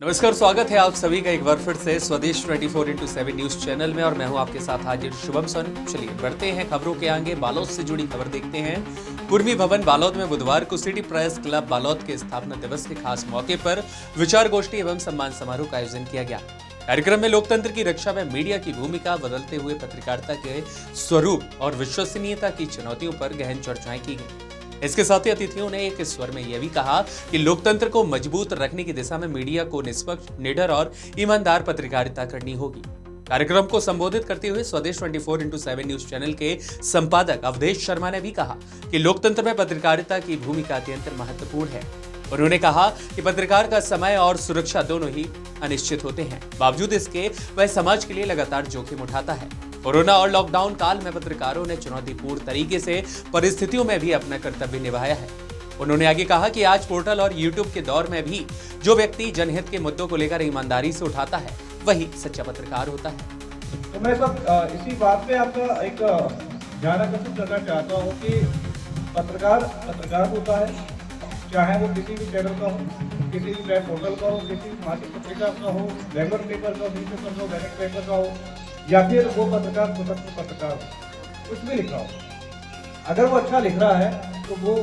नमस्कार, स्वागत है आप सभी का एक बार फिर से स्वदेश 24x7 न्यूज चैनल में और मैं हूं आपके साथ हाजिर शुभम सन। चलिए बढ़ते हैं खबरों के आगे। बालोद से जुड़ी खबर देखते हैं। कुर्मी भवन बालोद में बुधवार को सिटी प्रेस क्लब बालोद के स्थापना दिवस के खास मौके पर विचार गोष्ठी एवं सम्मान समारोह का आयोजन किया गया। कार्यक्रम में लोकतंत्र की रक्षा में मीडिया की भूमिका, बदलते हुए पत्रकारिता के स्वरूप और विश्वसनीयता की चुनौतियों पर गहन चर्चाएं की गई। इसके साथ ही अतिथियों ने एक स्वर में यह भी कहा कि लोकतंत्र को मजबूत रखने की दिशा में मीडिया को निष्पक्ष, निडर और ईमानदार पत्रकारिता करनी होगी। कार्यक्रम को संबोधित करते हुए स्वदेश 24x7 न्यूज चैनल के संपादक अवधेश शर्मा ने भी कहा कि लोकतंत्र में पत्रकारिता की भूमिका अत्यंत महत्वपूर्ण है। उन्होंने कहा कि पत्रकार का समय और सुरक्षा दोनों ही अनिश्चित होते हैं, बावजूद इसके वह समाज के लिए लगातार जोखिम उठाता है। कोरोना और लॉकडाउन काल में पत्रकारों ने चुनौतीपूर्ण तरीके से परिस्थितियों में भी अपना कर्तव्य निभाया है। उन्होंने आगे कहा कि आज पोर्टल और यूट्यूब के दौर में भी जो व्यक्ति जनहित के मुद्दों को लेकर ईमानदारी से उठाता है, वही सच्चा पत्रकार होता है। तो मैं सब इसी बात पे आपका एक ध्यान आकर्षित करना चाहता हूँ कि पत्रकार होता है, चाहे वो किसी भी चैनल का हो, किसी भी वेब पोर्टल का हो, किसी भी मासिक पत्रिका का हो, रेगुलर पेपर का हो, न्यूज पेपर का हो, दैनिक पेपर का हो, या फिर वो पत्रकार स्वतंत्र पत्रकार हो, कुछ भी लिख रहा हो। अगर वो अच्छा लिख रहा है तो वो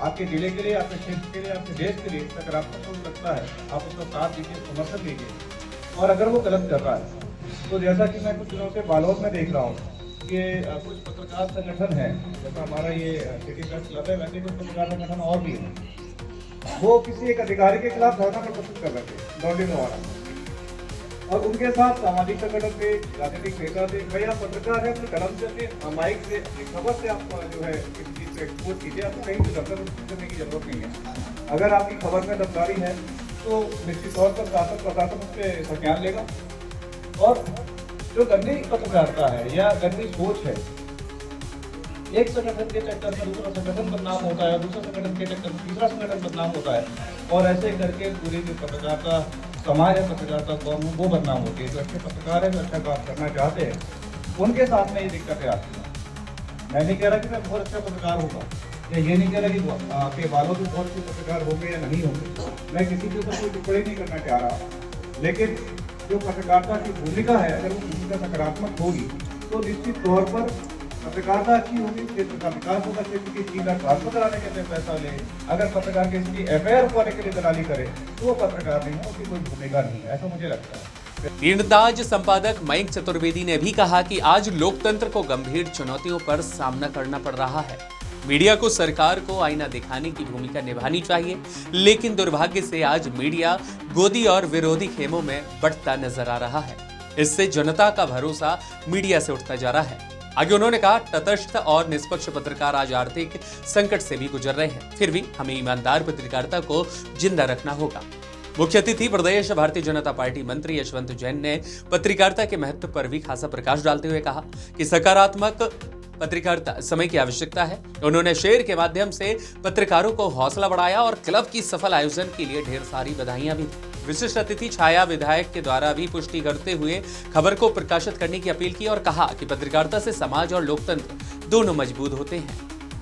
आपके जिले के लिए, आपके क्षेत्र के लिए, आपके देश के लिए सकारात्मक हो सकता है। आप उसका साथ दीजिए, समर्थन दीजिए। और अगर वो गलत कर रहा है तो जैसा कि मैं कुछ दिनों से बालोद में देख रहा हूँ कि कुछ पत्रकार संगठन है, जैसा हमारा ये सिटी प्रेस क्लब है, वैसे कुछ पत्रकार संगठन और भी है। वो किसी एक अधिकारी के खिलाफ धरना प्रदर्शित कर रहे थे लॉन्ड्री द्वारा, और उनके साथ सामाजिक संगठन थे, राजनीतिक नेता थे। भाई आप पत्रकार है, अपने कलम से, अपने माइक से, खबर से आप जो है किसी चीज से एक्सपोज कीजिए। आपको कहीं से दफतर करने की जरूरत नहीं है। अगर आपकी खबर में दफदारी है तो निश्चित तौर पर शासन प्रशासन उस पर संज्ञान लेगा। और जो गंदी पत्रकारिता है या गंदी सोच है, एक संगठन के चक्कर में दूसरा संगठन बदनाम होता है, दूसरा संगठन के चक्कर में तीसरा संगठन बदनाम होता है, और ऐसे करके पूरी जो पत्रकारिता समाज है, पत्रकारिता कौन वो बदनाम होती है। जो अच्छे पत्रकार है, जो अच्छा काम करना चाहते हैं, उनके साथ में ये दिक्कतें आती हैं। मैं नहीं कह रहा कि मैं बहुत अच्छा पत्रकार होगा, या ये नहीं कह रहा कि आपके बालों भी बहुत अच्छे पत्रकार होंगे या नहीं होंगे। मैं किसी के ऊपर कोई टिप्पणी नहीं करना चाह रहा, लेकिन जो पत्रकारिता की भूमिका है, अगर वो भूमिका सकारात्मक होगी तो निश्चित तौर पर पत्रकारिता अच्छी होगी, क्षेत्र का विकास होगा, क्षेत्र की चीज का ट्रांसफर कराने के लिए पैसा ले। अगर पत्रकार किसी की एफआईआर करने के लिए दलाली करे तो वो पत्रकार नहीं है, उसकी कोई भूमिका नहीं है, ऐसा मुझे लगता है। तीर्थदाज संपादक मयंक चतुर्वेदी ने भी कहा कि आज लोकतंत्र को गंभीर चुनौतियों पर सामना करना पड़ रहा है। मीडिया को सरकार को आईना दिखाने की भूमिका निभानी चाहिए, लेकिन दुर्भाग्य से आज मीडिया गोदी और विरोधी खेमों में बढ़ता नजर आ रहा है। इससे जनता का भरोसा मीडिया से उठता जा रहा है। आगे उन्होंने कहा, तटस्थ और निष्पक्ष पत्रकार आज आर्थिक संकट से भी गुजर रहे हैं, फिर भी हमें ईमानदार पत्रकारिता को जिंदा रखना होगा। मुख्य अतिथि प्रदेश भारतीय जनता पार्टी मंत्री यशवंत जैन ने पत्रकारिता के महत्व पर भी खासा प्रकाश डालते हुए कहा कि सकारात्मक पत्रकारिता समय की आवश्यकता है। उन्होंने शेयर के माध्यम से पत्रकारों को हौसला बढ़ाया और क्लब की सफल आयोजन के लिए ढेर सारी बधाइयां भी दी। विशिष्ट अतिथि छाया विधायक के द्वारा भी पुष्टि करते हुए खबर को प्रकाशित करने की अपील की और कहा कि पत्रकारिता से समाज और लोकतंत्र दोनों मजबूत होते हैं।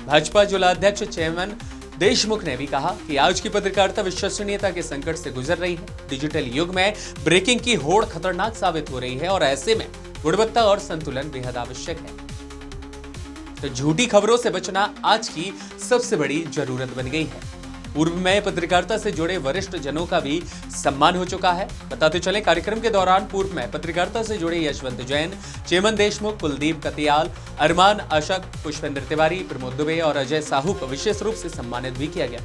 भाजपा जिला अध्यक्ष चेमन देशमुख ने भी कहा कि आज की पत्रकारिता विश्वसनीयता के संकट से गुजर रही है। डिजिटल युग में ब्रेकिंग की होड़ खतरनाक साबित हो रही है और ऐसे में गुणवत्ता और संतुलन बेहद आवश्यक है। तो झूठी खबरों से बचना आज की सबसे बड़ी जरूरत बन गई है। पूर्व में पत्रकारिता से जुड़े वरिष्ठ जनों का भी सम्मान हो चुका है। बताते चले, कार्यक्रम के दौरान पूर्व में पत्रकारिता से जुड़े यशवंत जैन, चेमन देशमुख, कुलदीप कतियाल, अरमान अशक, पुष्पेंद्र तिवारी, प्रमोद दुबे और अजय साहू को विशेष रूप से सम्मानित भी किया गया।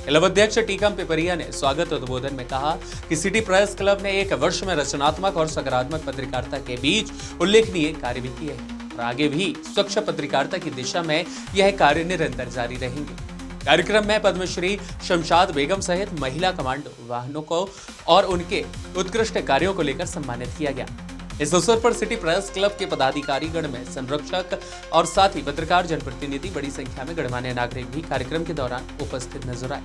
क्लब अध्यक्ष टीकम पिपरिया ने स्वागत उद्बोधन में कहा कि सिटी प्रेस क्लब ने एक वर्ष में रचनात्मक और सकारात्मक पत्रकारिता के बीच उल्लेखनीय कार्य भी किए हैं और आगे भी स्वच्छ पत्रकारिता की दिशा में यह कार्य निरंतर जारी रहेंगे। कार्यक्रम में पद्मश्री शमशाद बेगम सहित महिला कमांडो वाहनों को और उनके उत्कृष्ट कार्यों को लेकर सम्मानित किया गया। इस अवसर पर सिटी प्रेस क्लब के पदाधिकारीगण में संरक्षक और साथ ही पत्रकार, जनप्रतिनिधि, बड़ी संख्या में गणमान्य नागरिक भी कार्यक्रम के दौरान उपस्थित नजर आए।